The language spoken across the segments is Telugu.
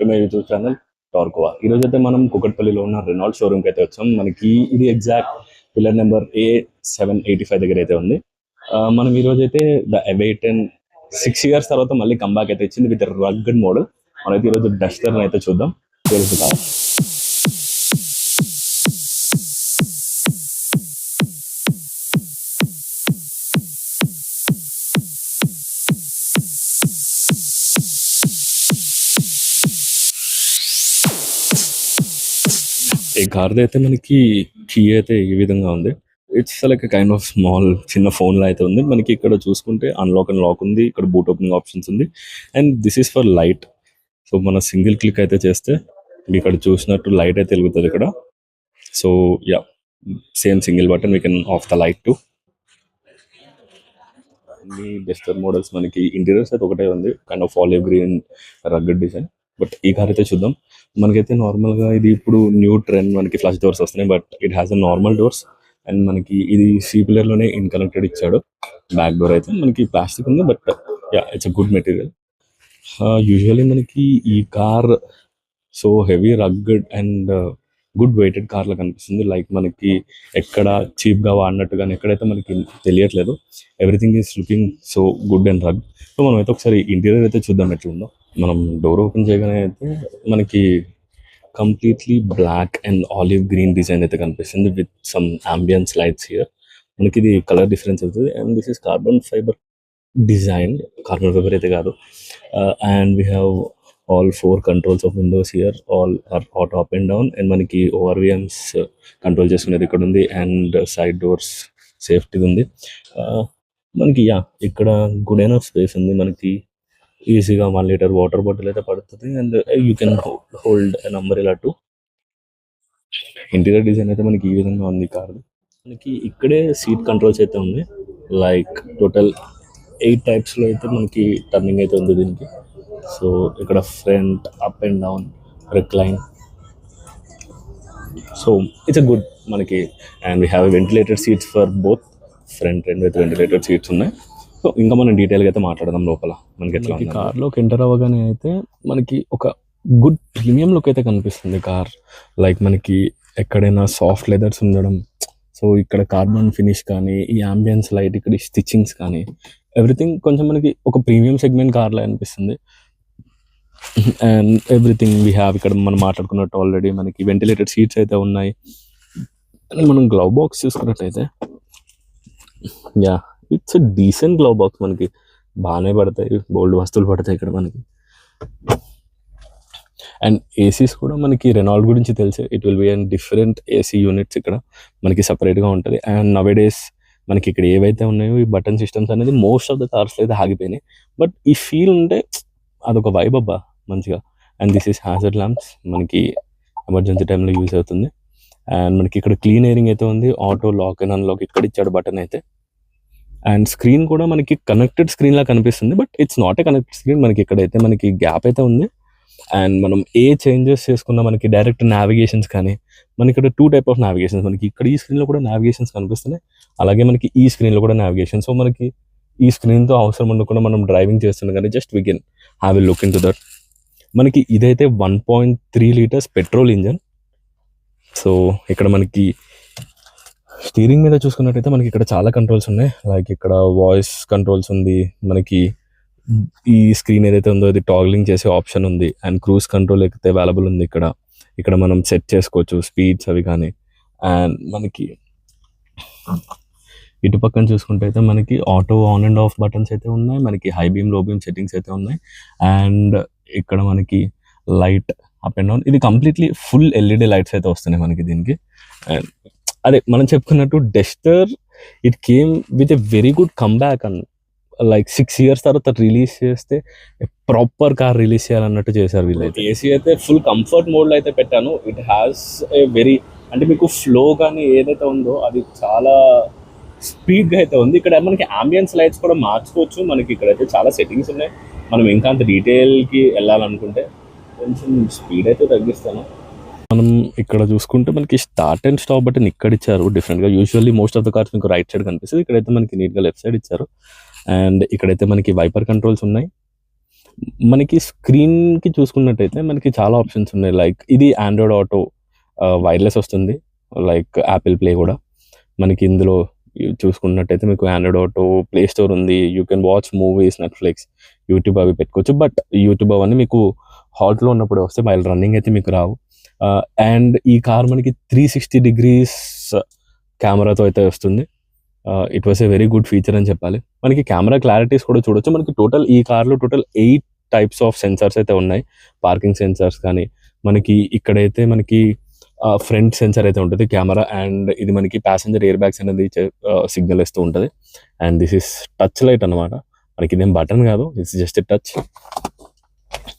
టు మై యూట్యూబ్ ఛానల్ టార్కోవా. ఈరోజు అయితే మనం కుకట్పల్లిలో ఉన్న రెనాల్డ్ షోరూమ్కి అయితే వచ్చాం. మనకి ఇది ఎగ్జాక్ట్ పిల్లర్ నెంబర్ A785 దగ్గర అయితే ఉంది. మనం ఈరోజు అయితే ద అవైటెన్ 6 years తర్వాత మళ్ళీ కంబ్యాక్ అయితే ఇచ్చింది విత్ రగ్గడ్ మోడల్. మనమైతే ఈరోజు డస్టర్ అయితే చూద్దాం. తెలుసు ఈ కార్ అయితే మనకి కీ అయితే ఈ విధంగా ఉంది. It's like kind of small చిన్న ఫోన్ లా అయితే ఉంది. మనకి ఇక్కడ చూసుకుంటే అన్లాక్ అండ్ లాక్ ఉంది, ఇక్కడ బూట్ ఓపెనింగ్ ఆప్షన్స్ ఉంది, and this is for light. So మన సింగిల్ క్లిక్ అయితే చేస్తే ఇక్కడ చూసినట్టు లైట్ అయితే వెలుగుతుంది ఇక్కడ. So yeah, same single button we can of the light to. అన్ని డస్టర్ మోడల్స్ మనకి ఇంటీరియర్స్ అయితే ఒకటే ఉంది, kind of olive green rugged design. But ఈ కార్ అయితే చూద్దాం. మనకైతే నార్మల్గా ఇది ఇప్పుడు న్యూ ట్రెండ్, మనకి ఫ్లష్ డోర్స్ వస్తున్నాయి, but it has a normal doors. And మనకి ఇది సీ పిల్లర్లోనే ఇన్కనెక్టెడ్ ఇచ్చాడు. బ్యాక్ డోర్ అయితే మనకి ప్లాస్టిక్ ఉంది, but yeah, it's a good material. Usually మనకి ఈ car so heavy rugged and good weighted కార్లా కనిపిస్తుంది. లైక్ మనకి ఎక్కడ చీప్గా వాడినట్టుగానే ఎక్కడైతే మనకి తెలియట్లేదు. Everything is looking so good and rug. So మనం అయితే ఒకసారి ఇంటీరియర్ అయితే చూద్దాం ఎట్లా ఉందో. మనం డోర్ ఓపెన్ చేయగానే అయితే మనకి completely black and olive green design అయితే కనిపిస్తుంది with some ambience lights here. మనకి ఇది కలర్ డిఫరెన్స్ అవుతుంది. And this is carbon fibre design, carbon fibre అయితే కాదు. And we have all 4 controls of windows here, all are auto up and down. And మనకి ORVMs కంట్రోల్ చేసుకునేది ఇక్కడ ఉంది, అండ్ సైడ్ డోర్స్ సేఫ్టీ ఉంది. మనకి యా, ఇక్కడ గుడ్ ఎనఫ్ స్పేస్ ఉంది. మనకి ఈజీగా 1 liter వాటర్ బాటిల్ అయితే పడుతుంది, and you can hold an umbrella too. Interior design అయితే మనకి ఈ విధంగా ఉంది కార్. మనకి ఇక్కడే సీట్ కంట్రోల్స్ అయితే ఉంది. లైక్ టోటల్ 8 typesలో అయితే మనకి టర్నింగ్ అయితే ఉంది దీనికి. సో ఇక్కడ front, up and down, recline. So it's a good మనకి. And we have ventilated seats for both front and with ventilated seats ఉన్నాయి. సో ఇంకా మనం డీటెయిల్గా అయితే మాట్లాడదాం లోపల. మనకి ఎట్లా కార్లోకి ఎంటర్ అవ్వగానే అయితే మనకి ఒక గుడ్ ప్రీమియం లుక్ అయితే కనిపిస్తుంది కార్. లైక్ మనకి ఎక్కడైనా సాఫ్ట్ లెదర్స్ ఉండడం, సో ఇక్కడ కార్బన్ ఫినిష్ కానీ, ఈ అంబియన్స్ లైట్, ఇక్కడ స్టిచ్చింగ్స్ కానీ, ఎవ్రీథింగ్ కొంచెం మనకి ఒక ప్రీమియం సెగ్మెంట్ కార్లో అనిపిస్తుంది. అండ్ ఎవ్రీథింగ్ వీ హ్యావ్ ఇక్కడ మనం మాట్లాడుకున్నట్టు ఆల్రెడీ మనకి వెంటిలేటెడ్ సీట్స్ అయితే ఉన్నాయి. అండ్ మనం గ్లవ్ బాక్స్ చూసుకున్నట్టయితే yeah, it's a decent glove box. మనకి బాగానే పడతాయి, బోల్డ్ వస్తువులు పడతాయి ఇక్కడ మనకి. అండ్ ఏసీస్ కూడా మనకి రెనాల్డ్ గురించి తెలిసే, it will B and different AC units ఇక్కడ మనకి సపరేట్గా ఉంటుంది. అండ్ నవ్ డేస్ మనకి ఇక్కడ ఏవైతే ఉన్నాయో ఈ బటన్ సిస్టమ్స్ అనేది మోస్ట్ ఆఫ్ ద కార్స్లో అయితే ఆగిపోయినాయి. బట్ ఈ ఫీల్ ఉంటే అదొక వైబ్ అబ్బా మంచిగా. And this is hazard lamps, మనకి ఎమర్జెన్సీ టైంలో యూజ్ అవుతుంది. అండ్ మనకి ఇక్కడ క్లీన్ ఎయిరింగ్ అయితే ఉంది, ఆటో లాక్ అండ్ అన్లాక్ ఇక్కడ ఇచ్చాడు బటన్ అయితే. అండ్ స్క్రీన్ కూడా మనకి కనెక్టెడ్ స్క్రీన్ లా కనిపిస్తుంది, but it's not a connected screen. మనకి ఇక్కడైతే మనకి గ్యాప్ అయితే ఉంది. అండ్ మనం ఏ చేంజెస్ చేసుకున్నా మనకి డైరెక్ట్ నావిగేషన్స్ కానీ, మనకి ఇక్కడ 2 types ఆఫ్ నావిగేషన్స్, మనకి ఇక్కడ ఈ స్క్రీన్లో కూడా నావిగేషన్స్ కనిపిస్తున్నాయి, అలాగే మనకి ఈ స్క్రీన్లో కూడా నావిగేషన్. సో మనకి ఈ స్క్రీన్తో అవసరం ఉండకుండా మనం డ్రైవింగ్ చేస్తున్నాం కానీ just we can have a look in to that. మనకి ఇదైతే 1.3 liters పెట్రోల్ ఇంజన్. సో ఇక్కడ మనకి స్టీరింగ్ మీద చూసుకున్నట్టయితే మనకి ఇక్కడ చాలా కంట్రోల్స్ ఉన్నాయి. లైక్ ఇక్కడ వాయిస్ కంట్రోల్స్ ఉంది, మనకి ఈ స్క్రీన్ ఏదైతే ఉందో అది టాగ్లింగ్ చేసే ఆప్షన్ ఉంది, అండ్ క్రూజ్ కంట్రోల్ అయితే అవైలబుల్ ఉంది ఇక్కడ. ఇక్కడ మనం సెట్ చేసుకోవచ్చు స్పీడ్స్ అవి కానీ. అండ్ మనకి ఇటు పక్కన చూసుకుంటే అయితే మనకి auto on and of buttons అయితే ఉన్నాయి, మనకి హై బీమ్, లో బీమ్ సెట్టింగ్స్ అయితే ఉన్నాయి. అండ్ ఇక్కడ మనకి లైట్ అప్ అండ్ డౌన్, ఇది కంప్లీట్లీ ఫుల్ LED లైట్స్ అయితే వస్తున్నాయి మనకి దీనికి. అండ్ అదే మనం చెప్పుకున్నట్టు Duster it came with a very good comeback. And like 6 years తర్వాత రిలీజ్ చేస్తే ప్రాపర్ కార్ రిలీజ్ చేయాలన్నట్టు చేశారు వీళ్ళైతే. ఏసీ అయితే ఫుల్ కంఫర్ట్ మోడ్లో అయితే పెట్టాను. ఇట్ హ్యాస్ ఏ వెరీ, అంటే మీకు ఫ్లో కానీ ఏదైతే ఉందో అది చాలా స్పీడ్గా అయితే ఉంది. ఇక్కడ మనకి అంబియన్స్ లైట్స్ కూడా మార్చుకోవచ్చు. మనకి ఇక్కడైతే చాలా సెట్టింగ్స్ ఉన్నాయి. మనం ఇంకా అంత డీటెయిల్కి వెళ్ళాలనుకుంటే కొంచెం స్పీడ్ అయితే తగ్గిస్తాను. మనం ఇక్కడ చూసుకుంటే మనకి స్టార్ట్ అండ్ స్టాప్ బటన్ ఇక్కడ ఇచ్చారు డిఫరెంట్గా. Usually most of the cars మీకు రైట్ సైడ్ కనిపిస్తుంది, ఇక్కడైతే మనకి నీట్గా లెఫ్ట్ సైడ్ ఇచ్చారు. అండ్ ఇక్కడైతే మనకి వైపర్ కంట్రోల్స్ ఉన్నాయి. మనకి స్క్రీన్‌కి చూసుకున్నట్టయితే మనకి చాలా ఆప్షన్స్ ఉన్నాయి. లైక్ ఇది ఆండ్రాయిడ్ ఆటో వైర్‌లెస్ వస్తుంది. లైక్ యాపిల్ ప్లే గూడా. మనకి ఇందులో చూసుకున్నట్టయితే మీకు ఆండ్రాయిడ్ ఆటో, ప్లే స్టోర్ ఉంది. You can watch movies, Netflix, YouTube అవి పెట్టుకోవచ్చు. బట్ యూట్యూబ్ అవన్నీ మీకు హాల్ట్‌లో ఉన్నప్పుడే వస్తాయి. వైల్ రన్నింగ్ అయితే మీకు రావు. అండ్ ఈ కార్ మనకి 360 డిగ్రీస్ కెమెరాతో అయితే వస్తుంది. It was a very good feature అని చెప్పాలి. మనకి కెమెరా క్లారిటీస్ కూడా చూడొచ్చు. మనకి ఈ కార్‌లో టోటల్ 8 టైప్స్ ఆఫ్ సెన్సార్స్ అయితే ఉన్నాయి. పార్కింగ్ సెన్సార్స్ కానీ, మనకి ఇక్కడైతే మనకి ఫ్రంట్ సెన్సార్ అయితే ఉంటది కెమెరా. అండ్ ఇది మనకి ప్యాసింజర్ ఎయిర్ బ్యాగ్స్ అనేది సిగ్నల్ ఇస్తూ ఉంటది. And this is touch light అన్నమాట. మనకి ఇదేం బటన్ కాదు, ఇట్స్ జస్ట్ ఎ టచ్.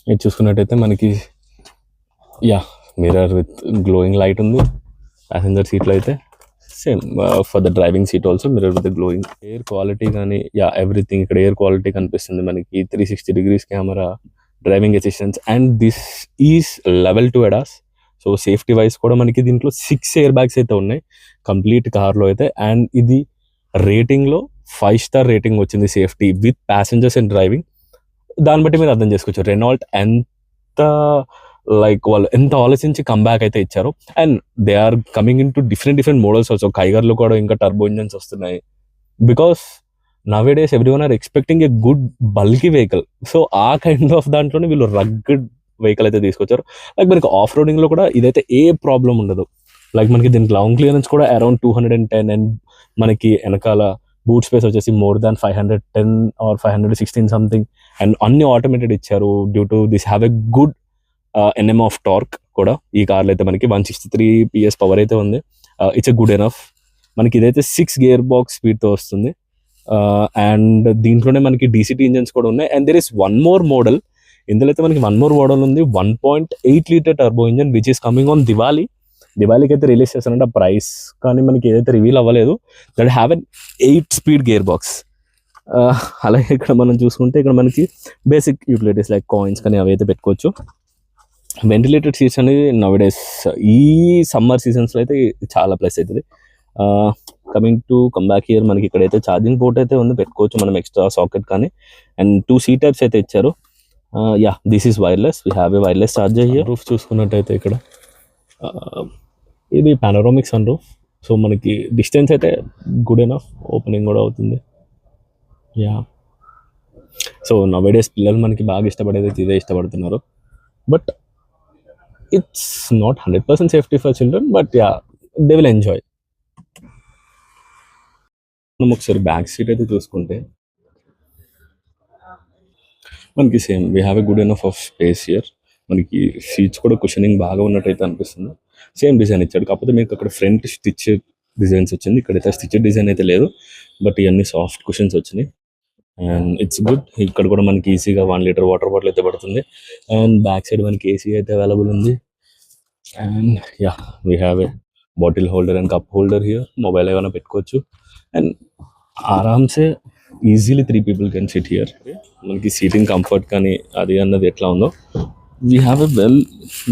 ఇది చూసుకున్నట్టయితే మనకి మిర్రర్ విత్ గ్లోయింగ్ లైట్ ఉంది. ప్యాసింజర్ సీట్లో అయితే same for the driving seat also mirror with glowing. Air quality కానీ ఎవ్రీథింగ్ ఇక్కడ ఎయిర్ క్వాలిటీ కనిపిస్తుంది మనకి. 360 degrees camera, driving assistance, and this is level 2 ADAS. So safety wise కూడా మనకి దీంట్లో 6 ఎయిర్ బ్యాగ్స్ అయితే ఉన్నాయి కంప్లీట్ కార్లో అయితే. అండ్ ఇది రేటింగ్లో 5 స్టార్ రేటింగ్ వచ్చింది safety with passengers and driving. దాన్ని బట్టి మీరు అర్థం చేసుకోవచ్చు రెనాల్ట్ ఎంత లైక్ వాళ్ళు ఎంత ఆలోచించి కంబ్యాక్ అయితే ఇచ్చారు. And they are coming in to different models also. కైగర్లో కూడా ఇంకా టర్బో ఇంజన్స్ వస్తున్నాయి. Because nowadays every one are expecting a good bulky vehicle. So a kind of దాంట్లోనే వీళ్ళు రగ్గడ్ వెహికల్ అయితే తీసుకొచ్చారు. లైక్ మనకి ఆఫ్ రోడింగ్లో కూడా ఇదైతే ఏ ప్రాబ్లం ఉండదు. లైక్ మనకి దీని గ్రౌండ్ క్లియరెన్స్ కూడా అరౌండ్ 210. అండ్ మనకి వెనకాల బూట్ స్పేస్ వచ్చేసి more than 510 or 516 something. And అన్ని ఆటోమేటెడ్ ఇచ్చారు. Due to this have a good NM of torque కూడా. ఈ కార్లో అయితే మనకి 163 PS పవర్ అయితే ఉంది. It's a good enough. మనకి ఇదైతే 6 గేర్ బాక్స్ స్పీడ్తో వస్తుంది. అండ్ దీంట్లోనే మనకి DCT ఇంజన్స్ కూడా ఉన్నాయి. And there is one more model. ఇందులో అయితే మనకి వన్ మోర్ మోడల్ ఉంది. 1.8 litre turbo engine which is coming on దివాళీకి అయితే రిలీజ్ చేస్తారంటే ప్రైస్ కానీ మనకి ఏదైతే రివీల్ అవ్వలేదు. That have an 8 speed gear box. అలాగే ఇక్కడ మనం చూసుకుంటే ఇక్కడ మనకి బేసిక్ యూటిలిటీస్ లైక్ కాయిన్స్ కానీ అవి అయితే పెట్టుకోవచ్చు. వెంటిలేటెడ్ సీట్స్ అనేది నవడేస్ ఈ సమ్మర్ సీజన్స్లో అయితే చాలా ప్లస్ అవుతుంది. కమింగ్ టు బ్యాక్ హియర్ మనకి ఇక్కడైతే ఛార్జింగ్ పోర్ట్ అయితే ఉంది, పెట్టుకోవచ్చు మనం ఎక్స్ట్రా సాకెట్ కానీ. అండ్ 2 C టైప్స్ అయితే ఇచ్చారు. This is wireless. We have A wireless charger here. Roof చూసుకున్నట్టయితే ఇక్కడ ఇది పానోరామిక్ సన్ రూఫ్. సో మనకి డిస్టెన్స్ అయితే గుడ్ ఎనఫ్, ఓపెనింగ్ కూడా అవుతుంది. సో నవడేస్ పిల్లలు మనకి బాగా ఇష్టపడేది ఇదే ఇష్టపడుతున్నారు. But it's not 100% safety for children, but they will enjoy. మనం ఒకసారి బ్యాక్ సీట్ అయితే చూసుకుంటే మనకి same we have a good enough of space here. మనకి సీట్స్ కూడా కుషనింగ్ బాగా ఉన్నట్టయితే అనిపిస్తుంది. సేమ్ డిజైన్ ఇచ్చాడు, కాకపోతే మీకు అక్కడ ఫ్రంట్ స్టిచ్ డిజైన్స్ వచ్చింది. ఇక్కడైతే స్టిచ్ డిజైన్ అయితే లేదు, బట్ ఇవన్నీ సాఫ్ట్ కుషన్స్ వచ్చినాయి. And it's good. ఇక్కడ కూడా మనకి ఈజీగా 1 లీటర్ వాటర్ బాటిల్ అయితే పడుతుంది. అండ్ బ్యాక్ సైడ్ మనకి AC అయితే అవైలబుల్ ఉంది. And we have a bottle holder and cup holder here. Mobile ఏమైనా పెట్టుకోవచ్చు. అండ్ ఆరామ్సే easily 3 people can sit here. మనకి సీటింగ్ కంఫర్ట్ కానీ అది అన్నది ఎట్లా ఉందో, we have a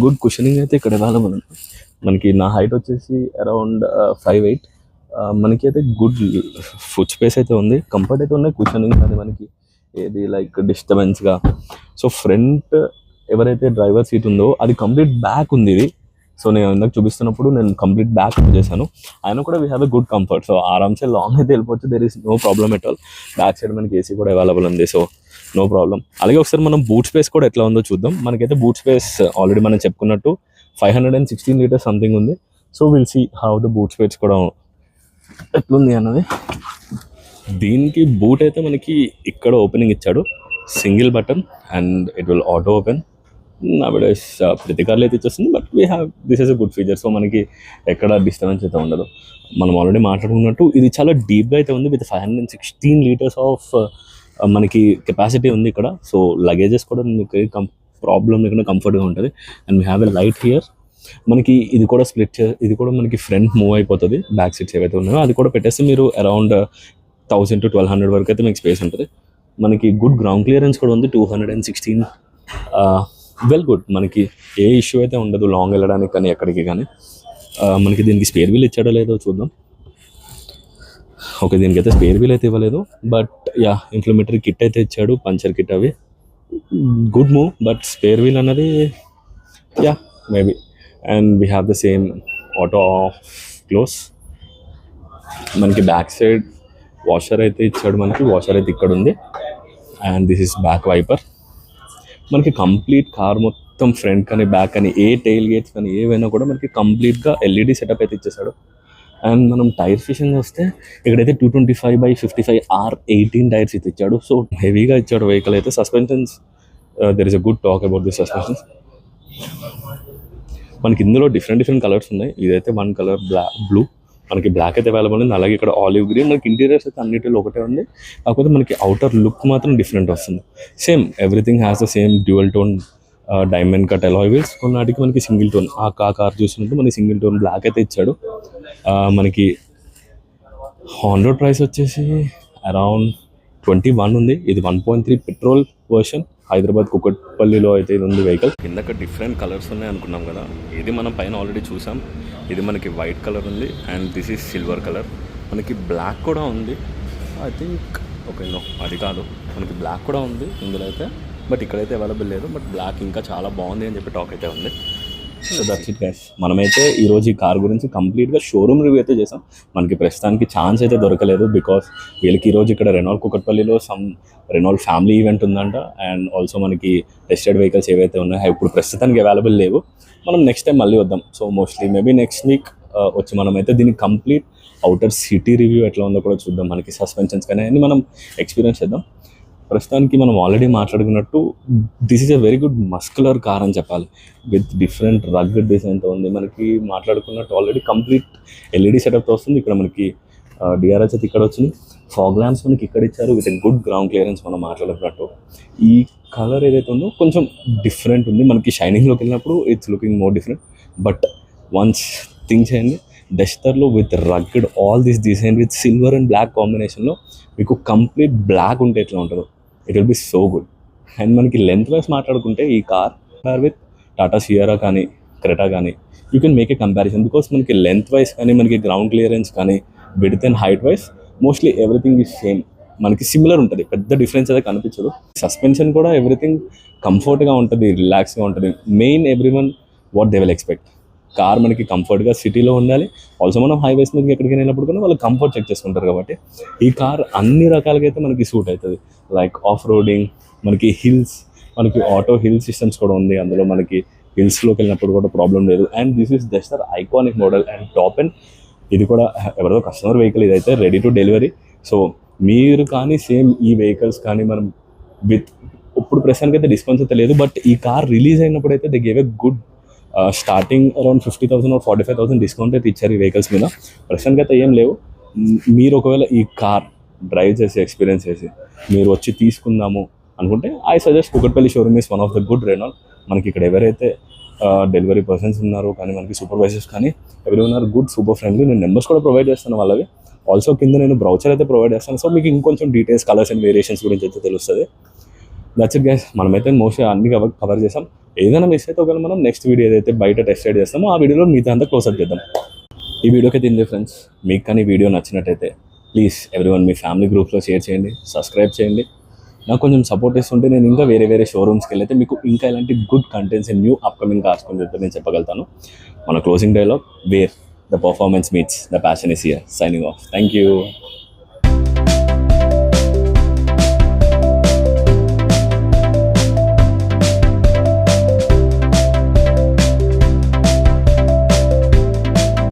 good cushioning అయితే ఇక్కడ అవైలబుల్ ఉంది. మనకి నా హైట్ వచ్చేసి అరౌండ్ 5'8". మనకి అయితే గుడ్ ఫుట్ స్పేస్ అయితే ఉంది, కంఫర్ట్ అయితే ఉన్నాయి. కుషనింగ్ అది మనకి ఏది లైక్ డిస్టర్బెన్స్గా. సో ఫ్రంట్ ఎవరైతే డ్రైవర్ సీట్ ఉందో అది కంప్లీట్ బ్యాక్ ఉంది ఇది. సో నేను ఇందాక చూపిస్తున్నప్పుడు నేను కంప్లీట్ బ్యాక్ చేశాను. ఆయన కూడా we have a good comfort. So ఆరామ్సే లాంగ్ అయితే వెళ్ళిపోవచ్చు. There is no problem at all. Back side మనకి AC కూడా అవైలబుల్ ఉంది. So no problem. అలాగే ఒకసారి మనం బూట్ స్పేస్ కూడా ఎట్లా ఉందో చూద్దాం. మనకైతే బూట్ స్పేస్ ఆల్రెడీ మనం చెప్పుకున్నట్టు 516 లీటర్స్ సంథింగ్ ఉంది. So will see how the boot space కూడా ఎట్లుంది అన్నది. దీనికి బూట్ అయితే మనకి ఇక్కడ ఓపెనింగ్ ఇచ్చాడు, single button, and it will auto open. Nowadays ప్రతి కార్లో అయితే ఇచ్చేస్తుంది, but we have this is a good feature. So మనకి ఎక్కడ డిస్టర్బెన్స్ అయితే ఉండదు. మనం ఆల్రెడీ మాట్లాడుకున్నట్టు ఇది చాలా డీప్గా అయితే ఉంది. విత్ 516 లీటర్స్ ఆఫ్ మనకి కెపాసిటీ ఉంది ఇక్కడ. సో లగేజెస్ కూడా మీకు ప్రాబ్లం లేకుండా కంఫర్ట్గా ఉంటుంది. And we have a light here. మనకి ఇది కూడా ఇది కూడా మనకి ఫ్రంట్ మూవ్ అయిపోతుంది. బ్యాక్ సీట్స్ ఏవైతే ఉన్నాయో అది కూడా పెట్టేస్తే మీరు అరౌండ్ 1000 to 1200 వరకు అయితే మీకు స్పేస్ ఉంటుంది. మనకి గుడ్ గ్రౌండ్ క్లియరెన్స్ కూడా ఉంది, 216. Well good. మనకి ఏ ఇష్యూ అయితే ఉండదు లాంగ్ వెళ్ళడానికి కానీ ఎక్కడికి కానీ. మనకి దీనికి స్పేర్ వీల్ ఇచ్చాడో లేదో చూద్దాం. ఓకే, దీనికైతే స్పేర్ వీల్ అయితే ఇవ్వలేదు, బట్ ఇంప్లిమెంటరీ కిట్ అయితే ఇచ్చాడు, పంచర్ కిట్ అవి. Good move, but spare wheel అన్నది yeah maybe. And we have the same auto close. మనకి బ్యాక్ సైడ్ వాషర్ అయితే ఇచ్చాడు, మనకి వాషర్ అయితే ఇక్కడ ఉంది. And this is back wiper. మనకి కంప్లీట్ కార్ మొత్తం ఫ్రంట్ కానీ బ్యాక్ కానీ ఏ టైల్ గేట్స్ కానీ ఏవైనా కూడా మనకి కంప్లీట్గా ఎల్ఈడి సెటప్ అయితే ఇచ్చేసాడు. అండ్ మనం టైర్స్ విషయంగా వస్తే ఇక్కడైతే 225/55 R18 టైర్స్ అయితే ఇచ్చాడు. సో హెవీగా ఇచ్చాడు వెహికల్ అయితే. Suspensions there is a good talk about the suspensions. మనకి ఇందులో డిఫరెంట్ కలర్స్ ఉన్నాయి. ఇదైతే వన్ కలర్ బ్లూ, మనకి బ్లాక్ అయితే అవైలబుల్ ఉంది. అలాగే ఇక్కడ ఆలివ్ గ్రీన్. మనకి ఇంటీరియర్స్ అయితే అన్నిటిలో ఒకటే ఉంది, కాకపోతే మనకి అవుటర్ లుక్ మాత్రం డిఫరెంట్ వస్తుంది. Same everything has the same dual tone diamond cut alloy wheels. కొన్నాటికి మనకి సింగిల్ టోన్, ఆ కార్ చూసినట్టు మనకి సింగిల్ టోన్ బ్లాక్ అయితే ఇచ్చాడు. మనకి ఆన్ రోడ్ ప్రైస్ వచ్చేసి అరౌండ్ 21 ఉంది. ఇది 1.3 పెట్రోల్ వర్షన్. హైదరాబాద్ కుకట్పల్లిలో అయితే ఇది ఉంది వెహికల్. కిందక డిఫరెంట్ కలర్స్ ఉన్నాయి అనుకున్నాం కదా, ఇది మనం పైన ఆల్రెడీ చూసాం. ఇది మనకి వైట్ కలర్ ఉంది and this is silver colour. మనకి బ్లాక్ కూడా ఉంది. ఐ థింక్ ఓకే నో అది కాదు, మనకి బ్లాక్ కూడా ఉంది ఇందులో అయితే, బట్ ఇక్కడైతే అవైలబుల్ లేదు. బట్ బ్లాక్ ఇంకా చాలా బాగుంది అని చెప్పి టాక్ అయితే ఉంది. So that's it guys. మనమైతే ఈరోజు ఈ కార్ గురించి కంప్లీట్గా షోరూమ్ రివ్యూ అయితే చేసాం. మనకి ప్రస్తుతానికి ఛాన్స్ అయితే దొరకలేదు, బికాస్ వీళ్ళకి ఈరోజు ఇక్కడ రెనాల్డ్ కుకట్పల్లిలో సమ్ రెనాల్డ్ ఫ్యామిలీ ఈవెంట్ ఉందంట. అండ్ ఆల్సో మనకి టెస్టెడ్ వెహికల్స్ ఏవైతే ఉన్నాయో ఇప్పుడు ప్రస్తుతానికి అవైలబుల్ లేవు. మనం నెక్స్ట్ టైం మళ్ళీ వద్దాం. So mostly maybe next week వచ్చి మనమైతే దీన్ని కంప్లీట్ అవుటర్ సిటీ రివ్యూ ఎట్లా ఉందో కూడా చూద్దాం. మనకి సస్పెన్షన్స్ కానీ అన్నీ మనం ఎక్స్పీరియన్స్ చేద్దాం. ప్రస్తుతానికి మనం ఆల్రెడీ మాట్లాడుకున్నట్టు this is a very good muscular car అని చెప్పాలి, విత్ డిఫరెంట్ రగ్గడ్ డిజైన్తో ఉంది. మనకి మాట్లాడుకున్నట్టు ఆల్రెడీ కంప్లీట్ ఎల్ఈడి సెటప్తో వస్తుంది. ఇక్కడ మనకి డిఆర్ఎస్ అయితే ఇక్కడ వచ్చింది. ఫాగ్ ల్యాంప్స్ మనకి ఇక్కడ ఇచ్చారు విత్ గుడ్ గ్రౌండ్ క్లియరెన్స్. మనం మాట్లాడుకున్నట్టు ఈ కలర్ ఏదైతే ఉందో కొంచెం డిఫరెంట్ ఉంది. మనకి షైనింగ్లోకి వెళ్ళినప్పుడు it's looking more different. But once think చేయండి, డస్టర్లో with rugged all this design with silver and black కాంబినేషన్లో మీకు కంప్లీట్ బ్లాక్ ఉంటే ఎట్లా ఉంటుందో, it will be so good. And మనకి లెంత్ వైజ్ మాట్లాడుకుంటే ఈ కార్ విత్ టాటా సియరా కానీ క్రెటా కానీ you can make a comparison. Because మనకి లెంత్ వైజ్ కానీ మనకి గ్రౌండ్ క్లియరెన్స్ కానీ width and height wise mostly everything is same, మనకి సిమిలర్ ఉంటుంది. పెద్ద డిఫరెన్స్ అయితే కనిపించదు. సస్పెన్షన్ కూడా ఎవ్రీథింగ్ కంఫర్ట్గా ఉంటుంది, రిలాక్స్గా ఉంటుంది. Main everyone what they will expect, car మనకి కంఫర్ట్గా సిటీలో ఉండాలి. ఆల్సో మనం హైవేస్ మీదకి ఎక్కడికి వెళ్ళినప్పుడు కూడా వాళ్ళు కంఫర్ట్ చెక్ చేసుకుంటారు. కాబట్టి ఈ కార్ అన్ని రకాలుగా అయితే మనకి సూట్ అవుతుంది. లైక్ ఆఫ్ రోడింగ్, మనకి హిల్స్, మనకి ఆటో హిల్ సిస్టమ్స్ కూడా ఉంది అందులో. మనకి హిల్స్లోకి వెళ్ళినప్పుడు కూడా ప్రాబ్లం లేదు. And this is just iconic model and top and ఇది కూడా ఎవరిదో కస్టమర్ వెహికల్, ఇదైతే రెడీ టు డెలివరీ. సో మీరు కానీ సేమ్ ఈ వెహికల్స్ కానీ మనం విత్ ఇప్పుడు ప్రస్తుతానికి అయితే డిస్కౌంట్స్ అయితే లేదు. బట్ ఈ కార్ రిలీజ్ అయినప్పుడు అయితే they gave a good starting around 50,000 or 45,000 discount అయితే ఇచ్చారు ఈ వెహికల్స్ మీద. ప్రస్తుతానికి అయితే ఏం లేవు. మీరు ఒకవేళ ఈ కార్ డ్రైవ్ చేసి ఎక్స్పీరియన్స్ చేసి మీరు వచ్చి తీసుకుందాము అనుకుంటే I suggest Kukatpally showroom is one of the good Renault. మనకి ఇక్కడ ఎవరైతే డెలివరీ పర్సన్స్ ఉన్నారో కానీ మనకి సూపర్వైజర్స్ కానీ ఎవరు ఉన్నారు గుడ్, సూపర్ ఫ్రెండ్లీ. నేను నెంబర్స్ కూడా ప్రొవైడ్ చేస్తాను వాళ్ళవి. ఆల్సో కింద నేను బ్రౌచర్ అయితే ప్రొవైడ్ చేస్తాను. సో మీకు ఇంకొంచెం డీటెయిల్స్, కలర్స్ అండ్ వేరియేషన్స్ గురించి అయితే తెలుస్తుంది. That's it guys. మనమైతే మోస్ట్లీ అన్ని కవర్ చేసాం. ఏదైనా మిస్ అయితే ఒకవేళ మనం నెక్స్ట్ వీడియో ఏదైతే బయట టెస్ట్ రైడ్ చేస్తామో ఆ వీడియోలో మిగతా అంతా క్లోజ్అప్ చేద్దాం. ఈ వీడియోకి అయితే ఇందే ఫ్రెండ్స్. మీకు కానీ వీడియో నచ్చినట్టయితే ప్లీజ్ ఎవ్రీవన్ మీ ఫ్యామిలీ గ్రూప్లో షేర్ చేయండి, సబ్స్క్రైబ్ చేయండి. నాకు కొంచెం సపోర్ట్ ఇస్తుంటే నేను ఇంకా వేరే షోరూమ్స్కి వెళ్ళైతే మీకు ఇంకా ఇలాంటి good contents and new upcoming cars గురించి నేను చెప్పగలుగుతాను. మన closing dialogue, where the performance meets the passion is here. Signing off. Thank you.